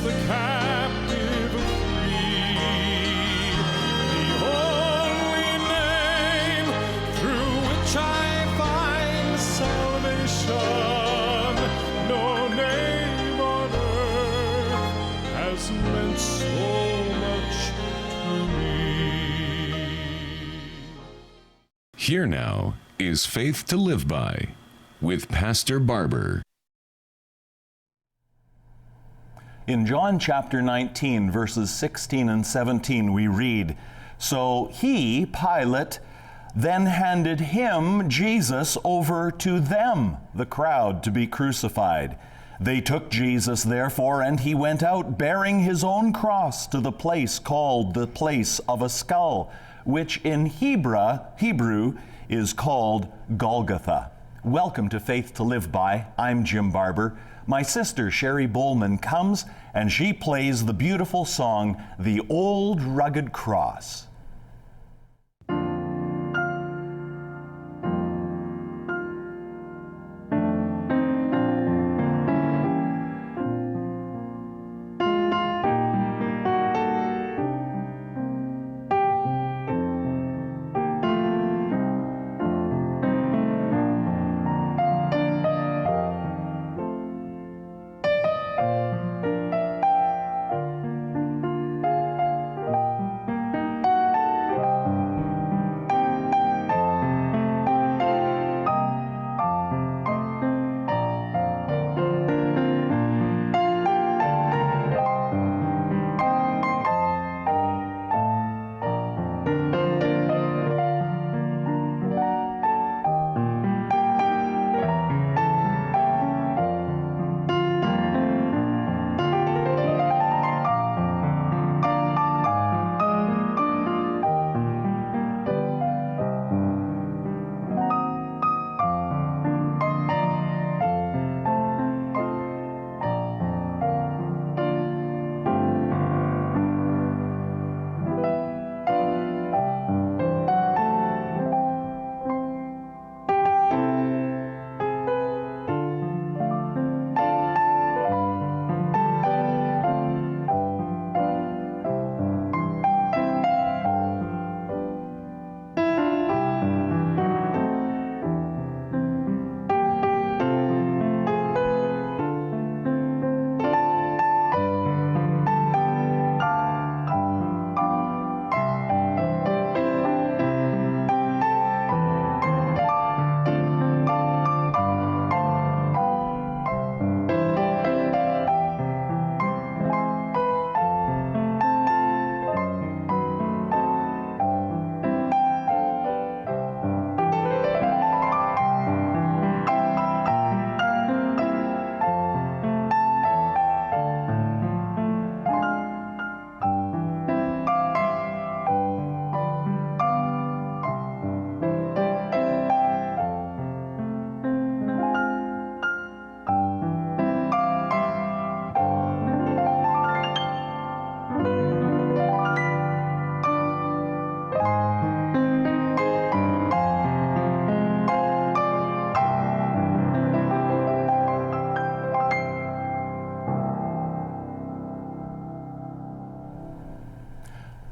the captive free. The only name through which I find salvation. No name on earth has meant so much to me. Here now is Faith to Live By with Pastor Barber. In John chapter 19, verses 16 and 17, we read, "So he, Pilate, then handed him, Jesus, over to them, the crowd, to be crucified. They took Jesus, therefore, and he went out bearing his own cross to the place called the place of a skull, which in Hebrew is called Golgotha." Welcome to Faith to Live By. I'm Jim Barber. My sister Sherry Bowman comes and she plays the beautiful song, "The Old Rugged Cross."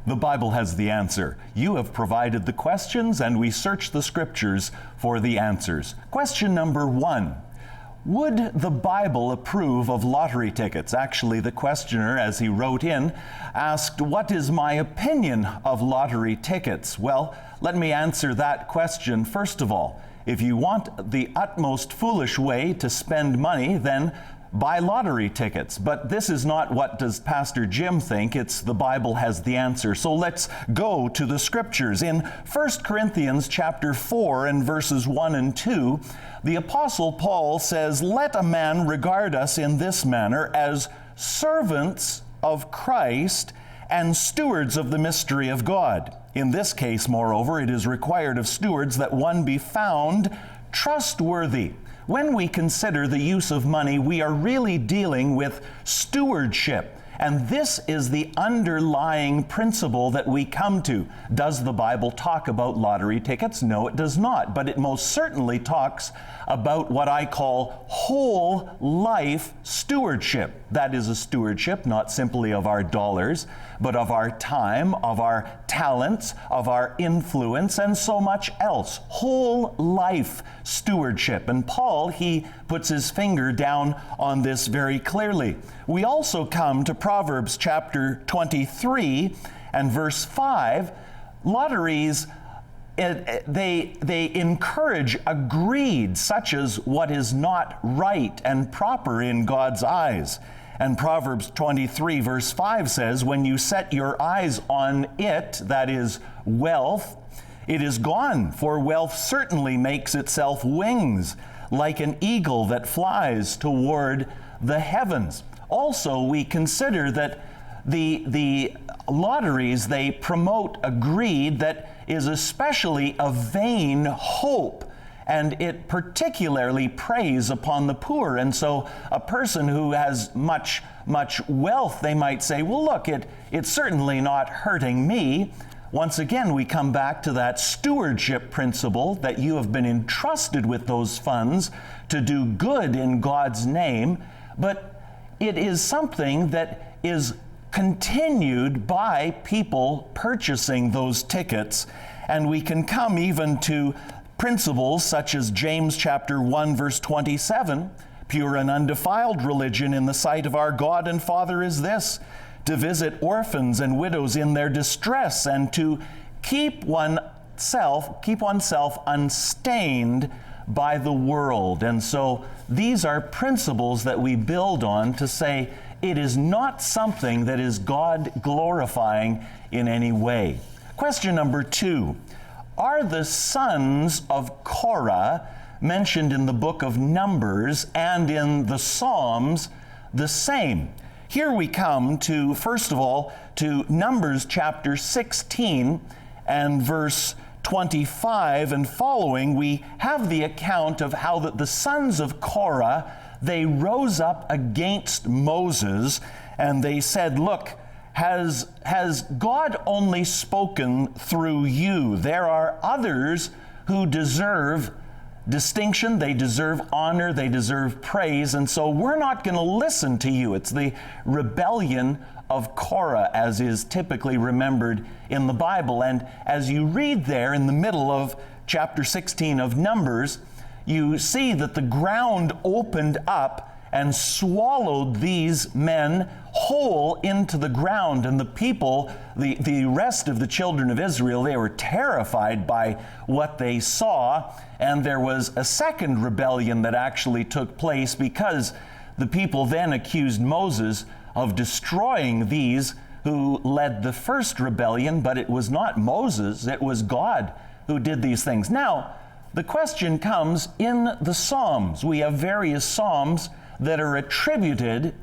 The Bible has the answer. You have provided the questions, and we search the Scriptures for the answers. Question number 1. Would the Bible approve of lottery tickets? Actually, the questioner, as he wrote in, asked, "What is my opinion of lottery tickets?" Well, let me answer that question first of all. If you want the utmost foolish way to spend money, then buy lottery tickets. But this is not what does Pastor Jim think. It's the Bible has the answer. So let's go to the Scriptures. In 1 Corinthians chapter 4 and verses 1 and 2, the Apostle Paul says, "Let a man regard us in this manner as servants of Christ and stewards of the mystery of God. In this case, moreover, it is required of stewards that one be found trustworthy." When we consider the use of money, we are really dealing with stewardship. And this is the underlying principle that we come to. Does the Bible talk about lottery tickets? No, it does not. But it most certainly talks about what I call whole life stewardship. That is a stewardship not simply of our dollars, but of our time, of our talents, of our influence, and so much else. Whole life stewardship. And Paul, he puts his finger down on this very clearly. We also come to Proverbs chapter 23 and verse 5. Lotteries, they encourage a greed such as what is not right and proper in God's eyes. And Proverbs 23 verse 5 says, when you set your eyes on it, that is wealth, it is gone, for wealth certainly makes itself wings, like an eagle that flies toward the heavens. Also, we consider that the lotteries, they promote a greed that is especially a vain hope, and it particularly preys upon the poor. And so a person who has much wealth, they might say, well, look, it's certainly not hurting me. Once again, we come back to that stewardship principle that you have been entrusted with those funds to do good in God's name, but it is something that is continued by people purchasing those tickets. And we can come even to principles such as James chapter 1 verse 27, pure and undefiled religion in the sight of our God and Father is this, to visit orphans and widows in their distress, and to keep oneself unstained by the world. And so these are principles that we build on to say it is not something that is God glorifying in any way. Question number 2. Are the sons of Korah mentioned in the book of Numbers and in the Psalms the same? Here we come to, first of all, to Numbers chapter 16 and verse 25 and following. We have the account of how that the sons of Korah, they rose up against Moses and they said, look, has God only spoken through you? There are others who deserve distinction, they deserve honor, they deserve praise, and so we're not going to listen to you. It's the rebellion of Korah, as is typically remembered in the Bible. And as you read there in the middle of chapter 16 of Numbers, you see that the ground opened up and swallowed these men whole into the ground. And the people, the rest of the children of Israel, they were terrified by what they saw. And there was a second rebellion that actually took place because the people then accused Moses of destroying these who led the first rebellion, but it was not Moses, it was God who did these things. Now, the question comes in the Psalms. We have various Psalms that are attributed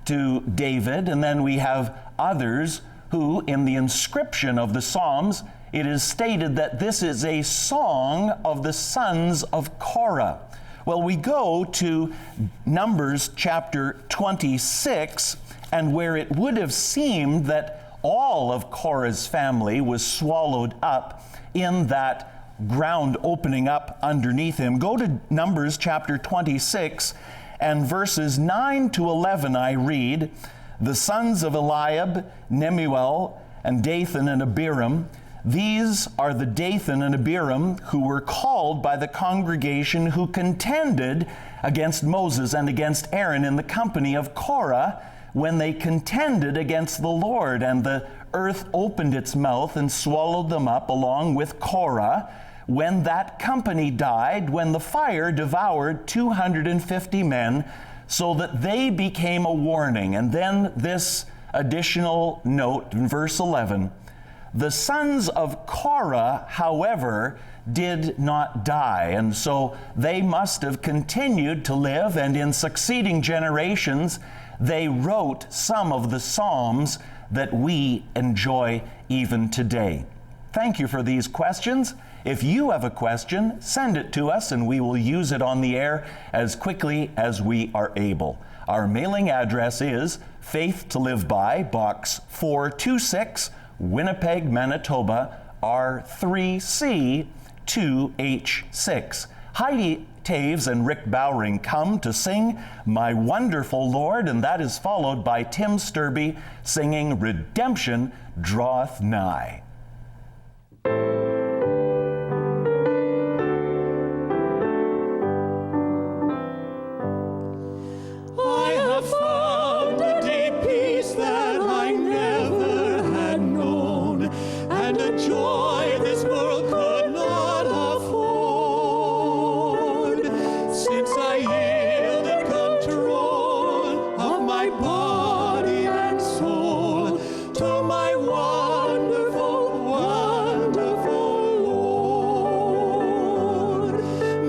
to David, and then we have others who, in the inscription of the Psalms, it is stated that this is a song of the sons of Korah. Well, we go to Numbers chapter 26, and where it would have seemed that all of Korah's family was swallowed up in that ground opening up underneath him. Go to Numbers chapter 26 and verses 9 to 11 I read, the sons of Eliab, Nemuel, and Dathan and Abiram. These are the Dathan and Abiram who were called by the congregation who contended against Moses and against Aaron in the company of Korah when they contended against the Lord. And the earth opened its mouth and swallowed them up along with Korah when that company died, when the fire devoured 250 men, so that they became a warning. And then this additional note in verse 11, the sons of Korah, however, did not die, and so they must have continued to live, and in succeeding generations, they wrote some of the Psalms that we enjoy even today. Thank you for these questions. If you have a question, send it to us and we will use it on the air as quickly as we are able. Our mailing address is Faith to Live By, Box 426, Winnipeg, Manitoba, R3C 2H6. Heidi Taves and Rick Bowring come to sing My Wonderful Lord, and that is followed by Tim Sturby singing Redemption Draweth Nigh. I have found a deep peace that I never had known, and a joy this world could not afford. Since I yielded control of my body and soul to my wonderful, wonderful Lord.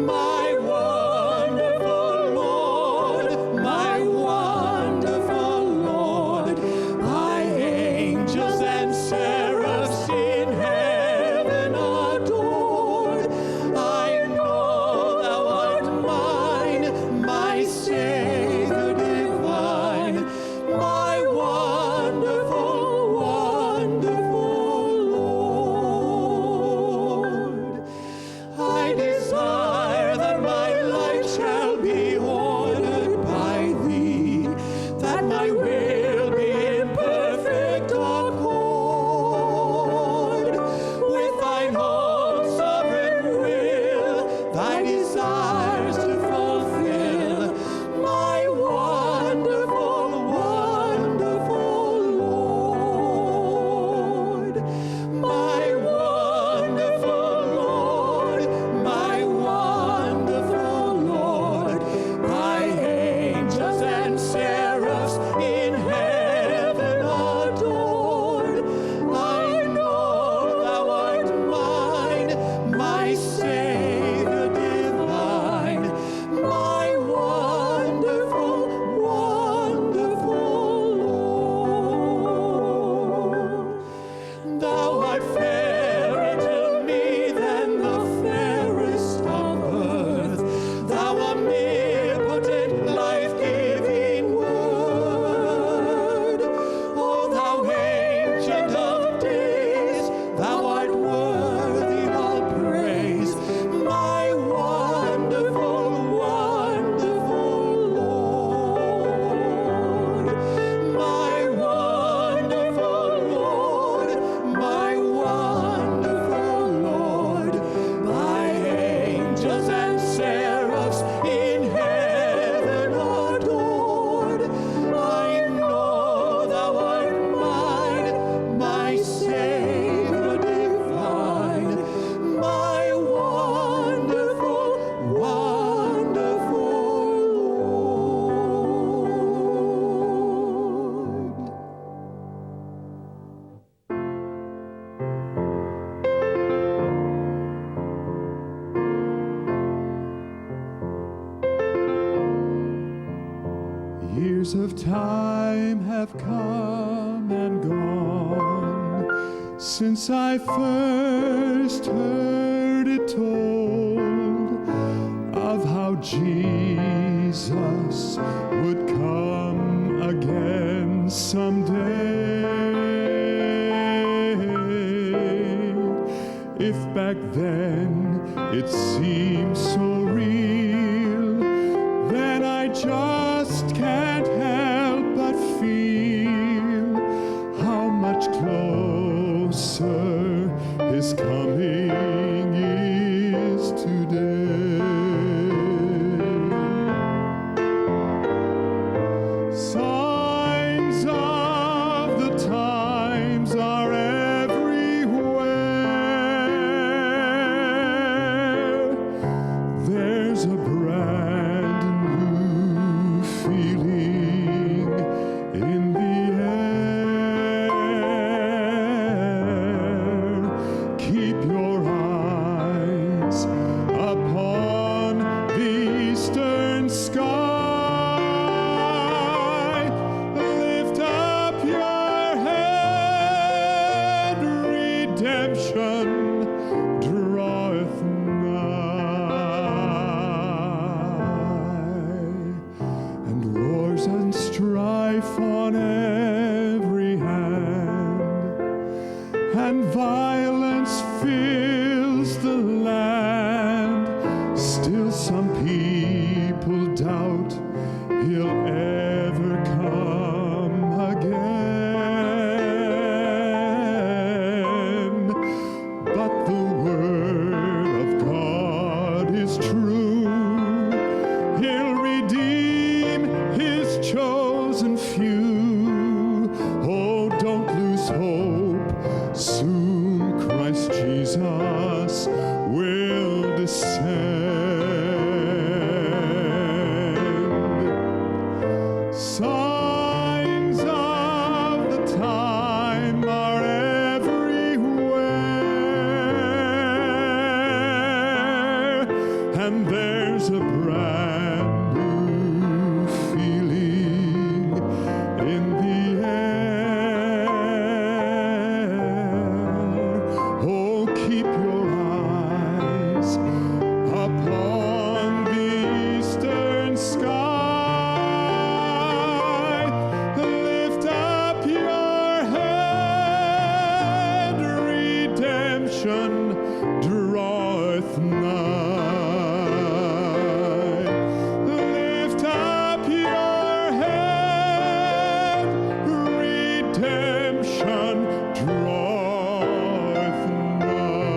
My wonderful Lord, my wonderful Lord. My angels and seraphs in heaven adored. I know thou art mine, my Savior divine, my wonderful, wonderful Lord. I desire that my life shall be ordered by thee, that my will be in perfect accord with thine own sovereign will, thy desires to fulfill, my wonderful, wonderful Lord. My wonderful Lord, my wonderful Lord. My angels and seraphs in heaven adored. I know thou art mine, my Savior divine, my wonderful, wonderful Lord. Thou art fairer to me than the fairest of earth, thou omnipotent, life-giving word. O thou ancient of days, thou art worthy all praise, my wonderful, wonderful Lord. My wonderful Lord, my wonderful Lord. My angels and seraphs in heaven adored. I know thou art mine, my Savior divine, my wonderful, wonderful Lord. Years of time have come and gone since I first heard it told of how Jesus would come again someday. If back then it seemed so real, then I just can't help but feel how much closer his coming is today. Signs of the times are everywhere. There's a brand new feeling in the air. Keep your redemption draweth nigh, and wars and strife on every hand, and violence fills the land. Still some people doubt he'll ever come again. But the word of God is true. He'll redeem his chosen few. Oh, don't lose hope. Soon Christ Jesus will descend. Signs of the time are everywhere, and there's a brand new feeling in the air. Oh, keep your eyes upon the eastern sky. Lift up your head, redemption draweth nigh. Lift up your head, redemption draweth nigh.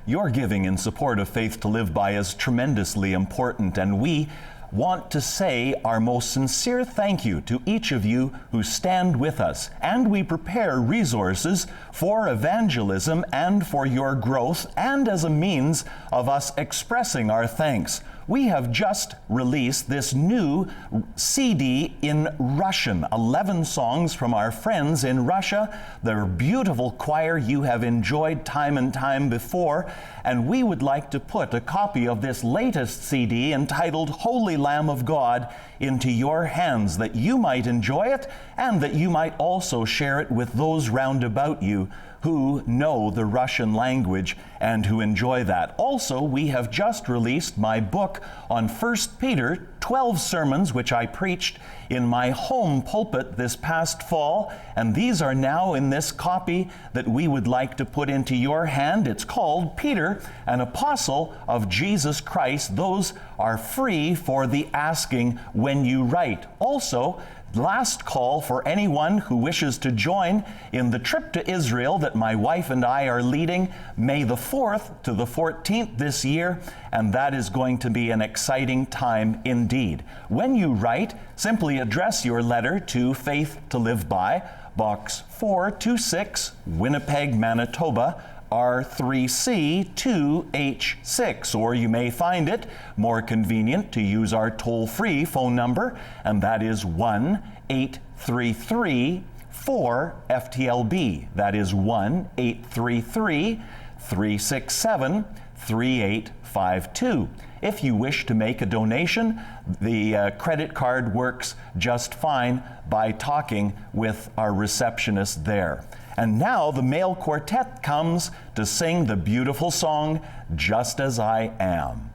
Your giving in support of Faith to Live By is tremendously important, and we want to say our most sincere thank you to each of you who stand with us, and we prepare resources for evangelism and for your growth, and as a means of us expressing our thanks. We have just released this new CD in Russian, 11 songs from our friends in Russia. They're beautiful choir you have enjoyed time and time before, and we would like to put a copy of this latest CD entitled Holy Lamb of God into your hands, that you might enjoy it and that you might also share it with those round about you who know the Russian language and who enjoy that. Also, we have just released my book on 1 Peter, 12 sermons which I preached in my home pulpit this past fall, and these are now in this copy that we would like to put into your hand. It's called Peter, an Apostle of Jesus Christ. Those are free for the asking when you write. Also, last call for anyone who wishes to join in the trip to Israel that my wife and I are leading May the 4th to the 14th this year, and that is going to be an exciting time indeed. When you write, simply address your letter to Faith to Live By, Box 426, Winnipeg, Manitoba, R3C 2H6, or you may find it more convenient to use our toll-free phone number, and that is 1-833-4FTLB. That is 1-833-367-3852. If you wish to make a donation, the credit card works just fine by talking with our receptionist there. And now the male quartet comes to sing the beautiful song, Just As I Am.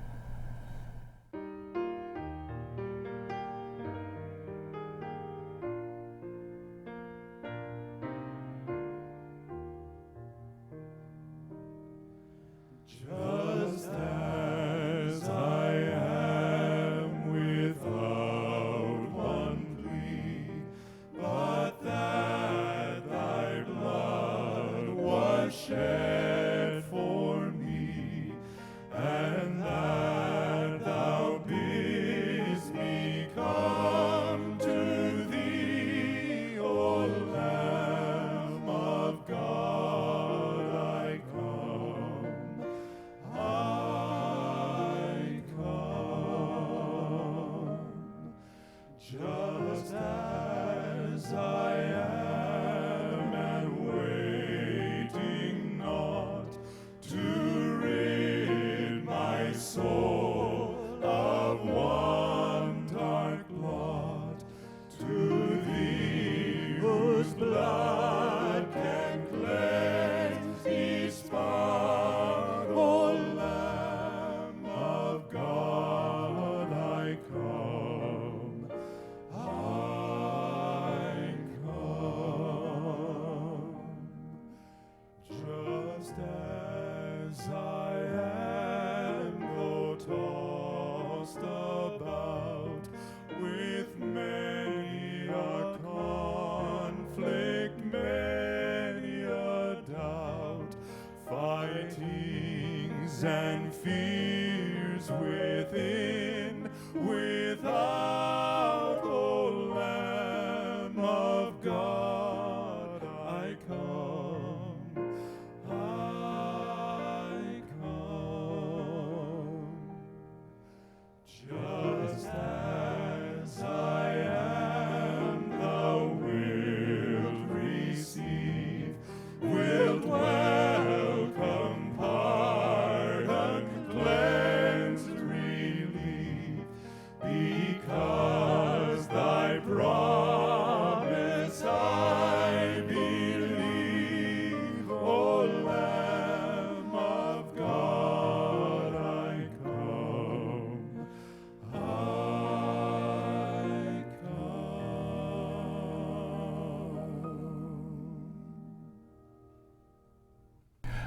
Just as I am, without one plea, but that thy blood was shed for me, and thou joys and fears within, without, O Lamb of God, I come, I come. Just as I am, thou wilt receive, wilt welcome, pardon, cleanse, relieve, because thy promise I believe, O Lamb of God, I come, I come.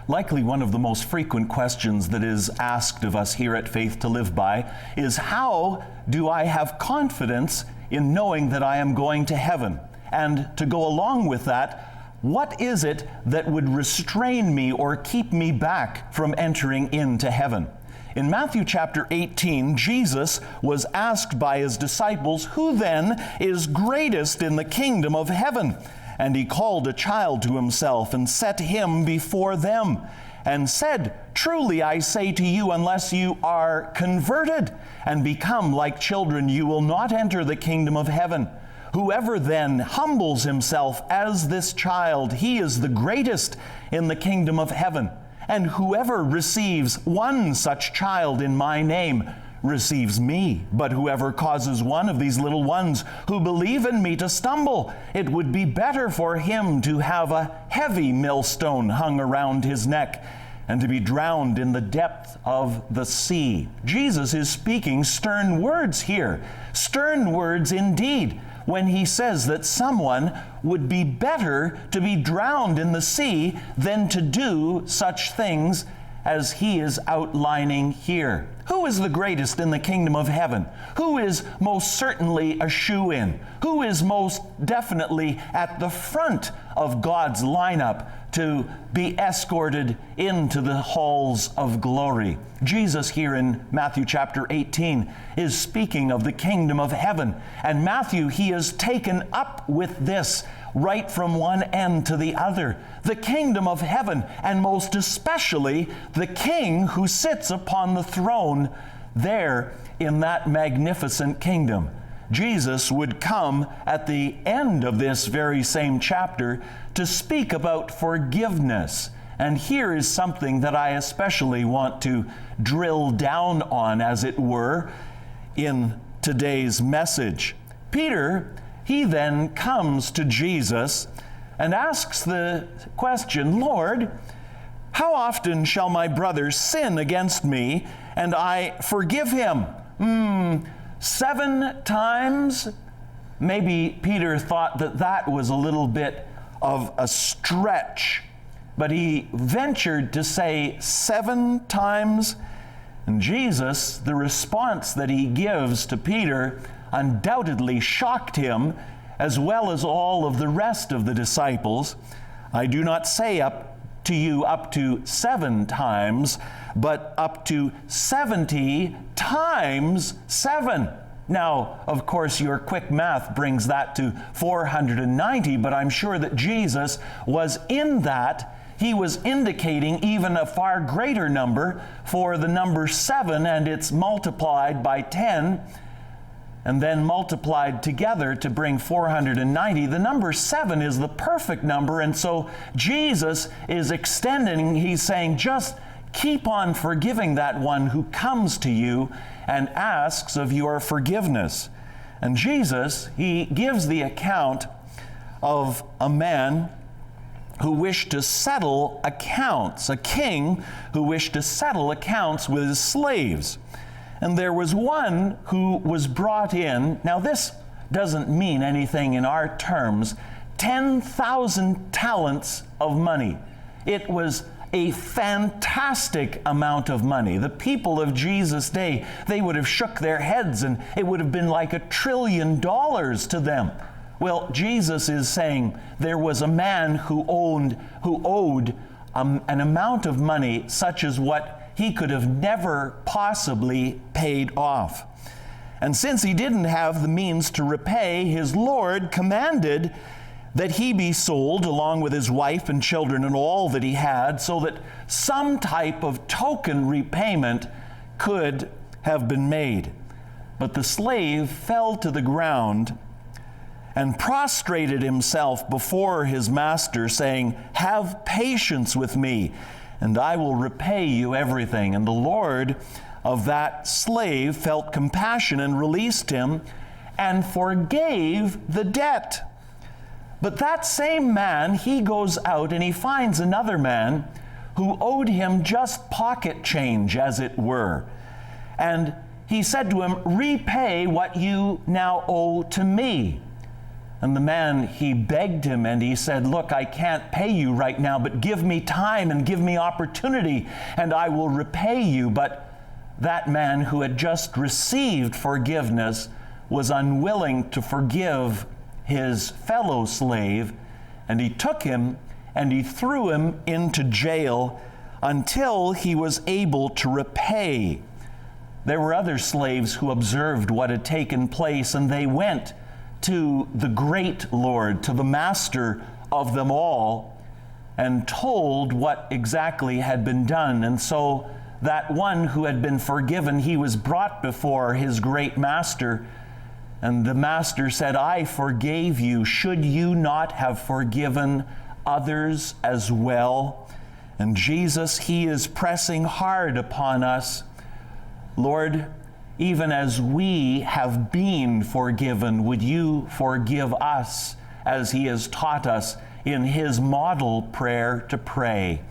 Likely one of the most frequent questions that is asked of us here at Faith to Live By is, how do I have confidence in knowing that I am going to heaven? And to go along with that, what is it that would restrain me or keep me back from entering into heaven? In Matthew chapter 18, Jesus was asked by his disciples, "Who then is greatest in the kingdom of heaven?" And he called a child to himself and set him before them and said, "Truly I say to you, unless you are converted and become like children, you will not enter the kingdom of heaven. Whoever then humbles himself as this child, he is the greatest in the kingdom of heaven. And whoever receives one such child in my name receives me. But whoever causes one of these little ones who believe in me to stumble, it would be better for him to have a heavy millstone hung around his neck and to be drowned in the depth of the sea." Jesus is speaking stern words here, stern words indeed, when he says that someone would be better to be drowned in the sea than to do such things as he is outlining here. Who is the greatest in the kingdom of heaven? Who is most certainly a shoo-in? Who is most definitely at the front of God's lineup to be escorted into the halls of glory? Jesus here in Matthew chapter 18 is speaking of the kingdom of heaven. And Matthew, he is taken up with this right from one end to the other. The kingdom of heaven, and most especially the king who sits upon the throne there in that magnificent kingdom. Jesus would come at the end of this very same chapter to speak about forgiveness. And here is something that I especially want to drill down on, as it were, in today's message. Peter, he then comes to Jesus and asks the question, "Lord, how often shall my brother sin against me and I forgive him? 7 times? Maybe Peter thought that that was a little bit of a stretch, but he ventured to say 7 times. And Jesus, the response that he gives to Peter, undoubtedly shocked him, as well as all of the rest of the disciples. "I do not say up to you up to 7 times, but up to 70 times 7. Now, of course, your quick math brings that to 490, but I'm sure that Jesus was in that. He was indicating even a far greater number, for the number 7, and it's multiplied by 10, and then multiplied together to bring 490. The number 7 is the perfect number, and so Jesus is extending, he's saying, just keep on forgiving that one who comes to you and asks of your forgiveness. And Jesus, he gives the account of a man who wished to settle accounts, a king who wished to settle accounts with his slaves. And there was one who was brought in. Now, this doesn't mean anything in our terms. 10,000 talents of money. It was a fantastic amount of money. The people of Jesus' day, they would have shook their heads, and it would have been like $1 trillion to them. Well, Jesus is saying there was a man who owed an amount of money such as what he could have never possibly paid off. And since he didn't have the means to repay, his Lord commanded that he be sold along with his wife and children and all that he had, so that some type of token repayment could have been made. But the slave fell to the ground and prostrated himself before his master, saying, "Have patience with me, and I will repay you everything." And the Lord of that slave felt compassion and released him and forgave the debt. But that same man, he goes out and he finds another man who owed him just pocket change, as it were. And he said to him, "Repay what you now owe to me." And the man, he begged him and he said, "Look, I can't pay you right now, but give me time and give me opportunity, and I will repay you." But that man who had just received forgiveness was unwilling to forgive his fellow slave, and he took him and he threw him into jail until he was able to repay. There were other slaves who observed what had taken place, and they went to the great Lord, to the master of them all, and told what exactly had been done. And so that one who had been forgiven, he was brought before his great master. And the master said, "I forgave you. Should you not have forgiven others as well?" And Jesus, he is pressing hard upon us. Lord, even as we have been forgiven, would you forgive us as he has taught us in his model prayer to pray?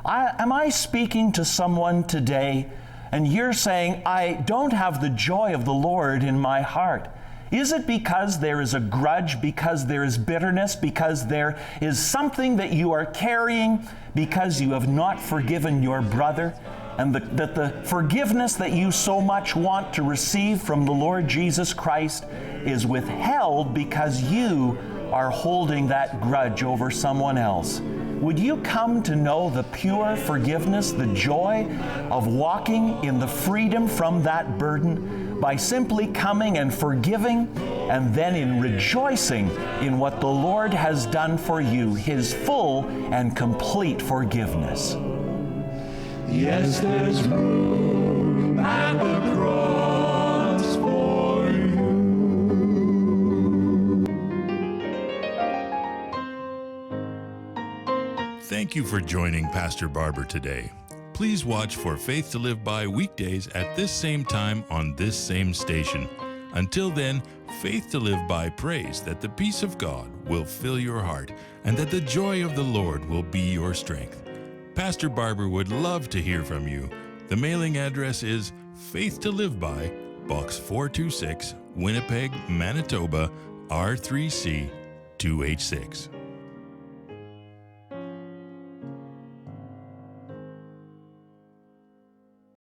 Am I speaking to someone today and you're saying, "I don't have the joy of the Lord in my heart"? Is it because there is a grudge, because there is bitterness, because there is something that you are carrying because you have not forgiven your brother? And that the forgiveness that you so much want to receive from the Lord Jesus Christ is withheld because you are holding that grudge over someone else? Would you come to know the pure forgiveness, the joy of walking in the freedom from that burden by simply coming and forgiving, and then in rejoicing in what the Lord has done for you, his full and complete forgiveness? Yes, there's room at the cross for you. Thank you for joining Pastor Barber today. Please watch for Faith to Live By weekdays at this same time on this same station. Until then, Faith to Live By prays that the peace of God will fill your heart and that the joy of the Lord will be your strength. Pastor Barber would love to hear from you. The mailing address is Faith to Live By, Box 426, Winnipeg, Manitoba, R3C 2H6.